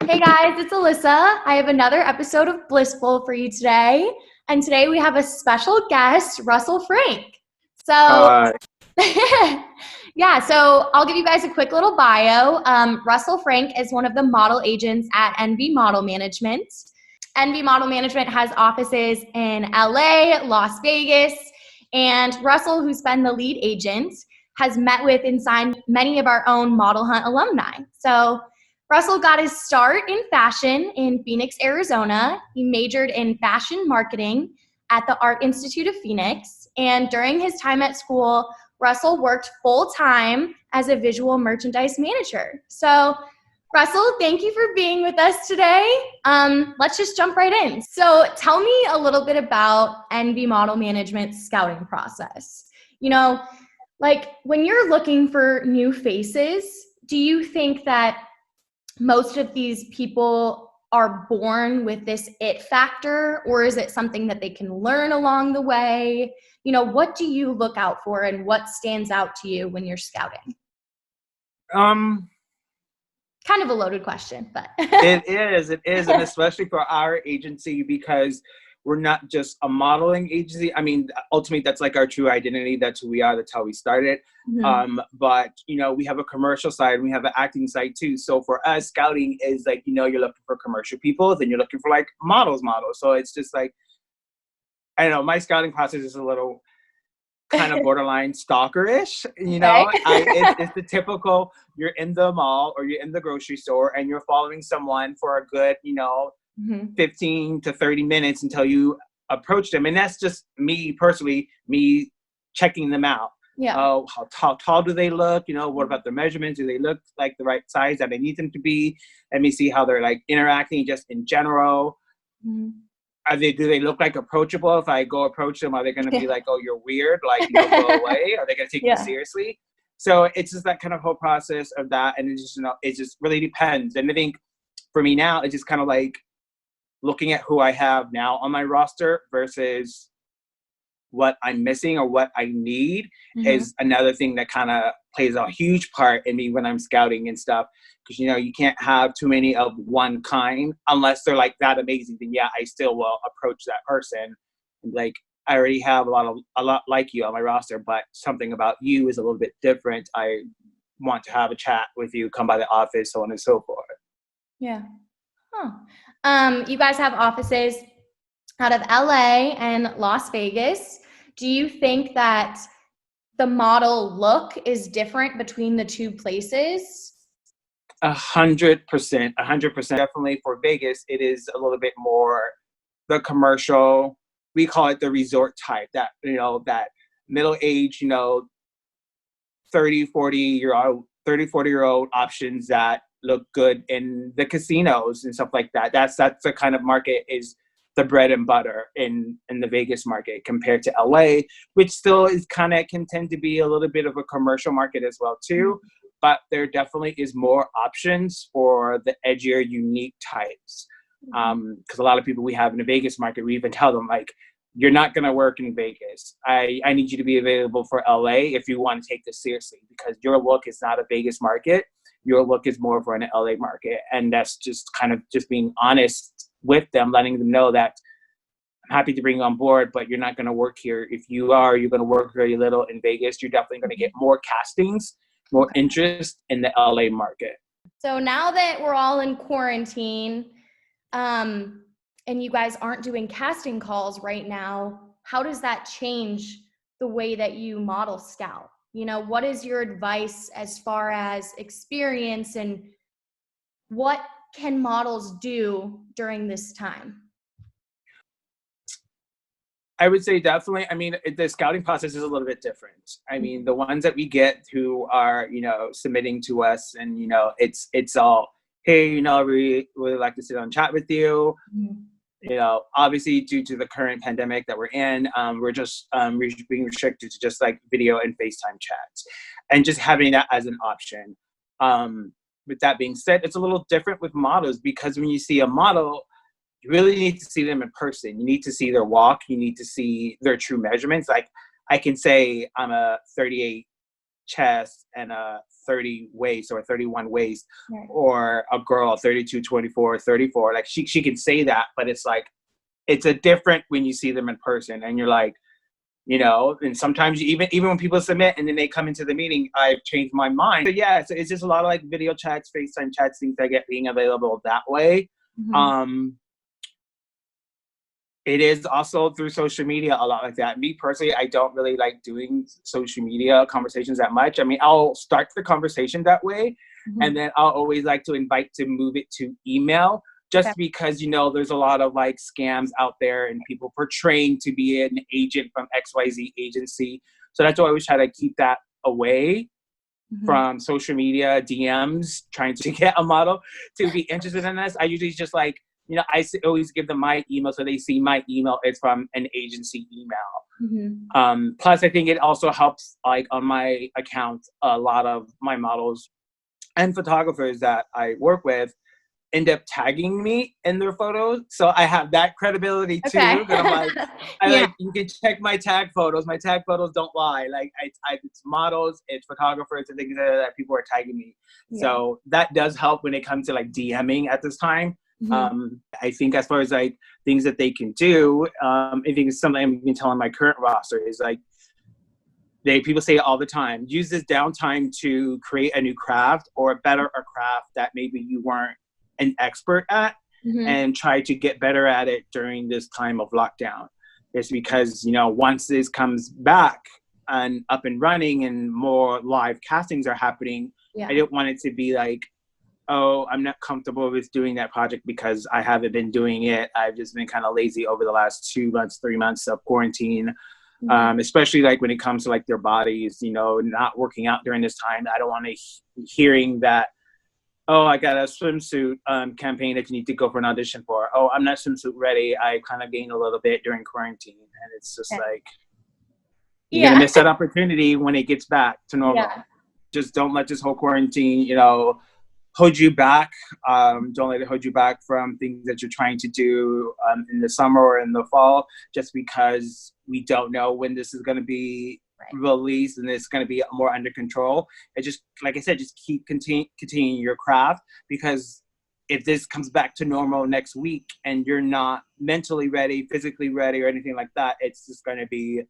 Hey guys, it's Alyssa. I have another episode of Blyssful for you today. And today we have a special guest, Russel Frank. So, Uh, yeah, so I'll give you guys a quick little bio. Russel Frank is one of the model agents at NV Model Management. NV Model Management has offices in LA, Las Vegas, and Russel, who's been the lead agent, has met with and signed many of our own ModelHunt alumni. So Russel got his start in fashion in Phoenix, Arizona. He majored in fashion marketing at the Art Institute of Phoenix. And during his time at school, Russel worked full-time as a visual merchandise manager. So Russel, thank you for being with us today. Let's just jump right in. So tell me a little bit about NV Model Management's scouting process. Like when you're looking for new faces, do you think that most of these people are born with this it factor, or is it something that they can learn along the way? What do you look out for and what stands out to you when you're scouting? um, Kind of a loaded question, but it is, and especially for our agency because we're not just a modeling agency. I mean, ultimately, that's like our true identity. That's who we are. That's how we started. Mhm. But we have a commercial side, and we have an acting side too. So for us, scouting is like you're looking for commercial people, then you're looking for like models. So it's just like I don't know. My scouting process is a little kind of borderline stalker-ish, Okay. it's the typical, you're in the mall or you're in the grocery store and you're following someone for a good, Mhm. 15 to 30 minutes until you approach them. And that's just me personally, me checking them out. Yeah. Oh, how tall do they look? What about their measurements? Do they look like the right size that I need them to be? Let me see how they're like interacting just in general. Mhm. Do they look like approachable? If I go approach them, are they going to be Yeah. like, oh, you're weird, like, go away? Are they going to take me Yeah. seriously? So it's just that kind of whole process of that. And it just really depends. And I think for me now, it's just kind of like looking at who I have now on my roster versus what I'm missing or what I need Mhm. is another thing that kind of plays a huge part in me when I'm scouting and stuff. Because you can't have too many of one kind unless they're like that amazing. Then yeah, I still will approach that person and be like, I already have a lot like you on my roster, but something about you is a little bit different. I want to have a chat with you, come by the office, so on and so forth. Yeah. Huh. You guys have offices out of LA and Las Vegas. Do you think that the model look is different between the two places? 100%, 100%. Definitely for Vegas, it is a little bit more the commercial. We call it the resort type. That middle age, 30, 40 year old options that look good in the casinos and stuff like that. That's the kind of market is the bread and butter in the Vegas market compared to LA, which still is kind of can tend to be a little bit of a commercial market as well too. But there definitely is more options for the edgier, unique types. Because a lot of people we have in the Vegas market, we even tell them like, you're not going to work in Vegas. I need you to be available for LA if you want to take this seriously, because your look is not a Vegas market. Your look is more for an LA market. And that's just kind of just being honest with them, letting them know that I'm happy to bring you on board, but you're not going to work here. If you are, you're going to work very little in Vegas. You're definitely going to get more castings, more Okay. interest in the LA market. So now that we're all in quarantine, and you guys aren't doing casting calls right now, how does that change the way that you model scout? What is your advice as far as experience and what can models do during this time? I would say definitely. I mean, the scouting process is a little bit different. I mean, the ones that we get who are, submitting to us, and it's all, hey, we really like to sit on chat with you. Mhm. Obviously due to the current pandemic that we're in, we're just being restricted to just like video and FaceTime chats, and just having that as an option. With that being said, it's a little different with models because when you see a model, you really need to see them in person. You need to see their walk. You need to see their true measurements. Like I can say I'm a 38 chest and a 30 waist or 31 waist, Right. or a girl 32, 24, 34. Like she can say that, but it's like, it's a different when you see them in person and you're like, you know, and sometimes even when people submit and then they come into the meeting, I've changed my mind. But yeah, so it's just a lot of like video chats, FaceTime chats, things that get being available that way. Mm-hmm. It is also through social media a lot like that. Me personally, I don't really like doing social media conversations that much. I mean, I'll start the conversation that way, and then I'll always like to invite to move it to email, just because, you know, there's a lot of like scams out there and people portraying to be an agent from XYZ agency. So that's why I always try to keep that away from social media, DMs, trying to get a model to be interested in this. I usually just like, you know, I always give them my email so they see my email is from an agency email. Plus, I think it also helps, like on my account, a lot of my models and photographers that I work with end up tagging me in their photos. So I have that credibility too. Because I'm like, like, you can check my tag photos. My tag photos don't lie. Like it's models, it's photographers, and things that people are tagging me. So that does help when it comes to like DMing at this time. I think as far as like things that they can do, I think it's something I've been telling my current roster is like, people say it all the time, use this downtime to create a new craft or better a craft that maybe you weren't an expert at, and try to get better at it during this time of lockdown. It's because, you know, once this comes back and up and running and more live castings are happening, I didn't want it to be like, oh, I'm not comfortable with doing that project because I haven't been doing it. I've just been kind of lazy over the last 2 months, 3 months of quarantine. Especially like when it comes to like their bodies, you know, not working out during this time. I don't want to hearing that, oh, I got a swimsuit campaign that you need to go for an audition for. Oh, I'm not swimsuit ready. I kind of gained a little bit during quarantine. And it's just like, you're going to miss that opportunity when it gets back to normal. Just don't let this whole quarantine, you know, hold you back. Don't let it hold you back from things that you're trying to do in the summer or in the fall, just because we don't know when this is going to be released and it's going to be more under control. It just, like I said, just keep continuing your craft, because if this comes back to normal next week and you're not mentally ready, physically ready, or anything like that, it's just going to be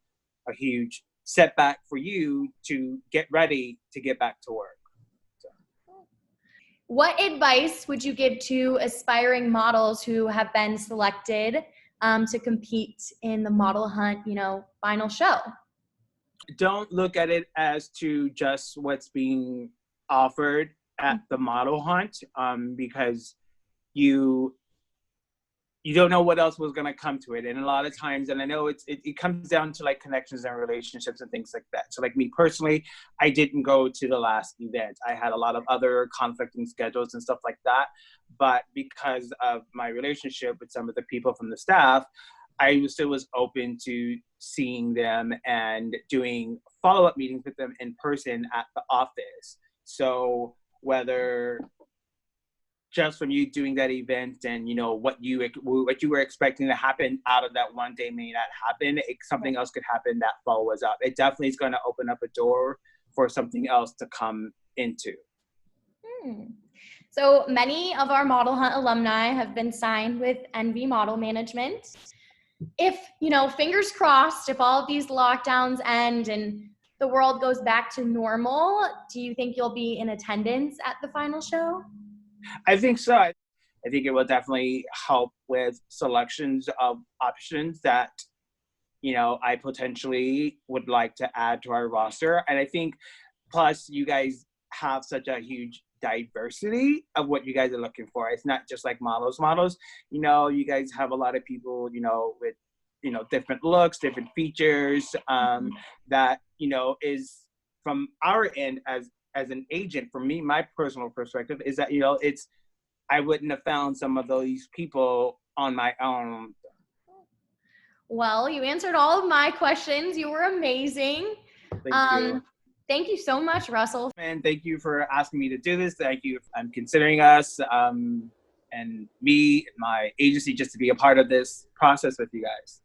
a huge setback for you to get ready to get back to work. What advice would you give to aspiring models who have been selected to compete in the ModelHunt, you know, final show? Don't look at it as to just what's being offered at the ModelHunt, because you don't know what else was going to come to it. And a lot of times, and I know it comes down to like connections and relationships and things like that. So like me personally, I didn't go to the last event. I had a lot of other conflicting schedules and stuff like that. But because of my relationship with some of the people from the staff, I still was open to seeing them and doing follow-up meetings with them in person at the office. So whether just from you doing that event and, you know, what you were expecting to happen out of that one day may not happen. Something else could happen that follows up. It definitely is going to open up a door for something else to come into. So many of our ModelHunt alumni have been signed with NV Model Management. If, you know, fingers crossed, if all of these lockdowns end and the world goes back to normal, do you think you'll be in attendance at the final show? I think so. I think it will definitely help with selections of options that, you know, I potentially would like to add to our roster. And I think, plus, you guys have such a huge diversity of what you guys are looking for. It's not just like models. You know, you guys have a lot of people, you know, with, you know, different looks, different features, that, you know, is from our end as an agent. For me, my personal perspective is that, you know, I wouldn't have found some of those people on my own. Well, you answered all of my questions. You were amazing. Thank you. Thank you so much, Russell. And thank you for asking me to do this. Thank you for considering us and me, my agency, just to be a part of this process with you guys.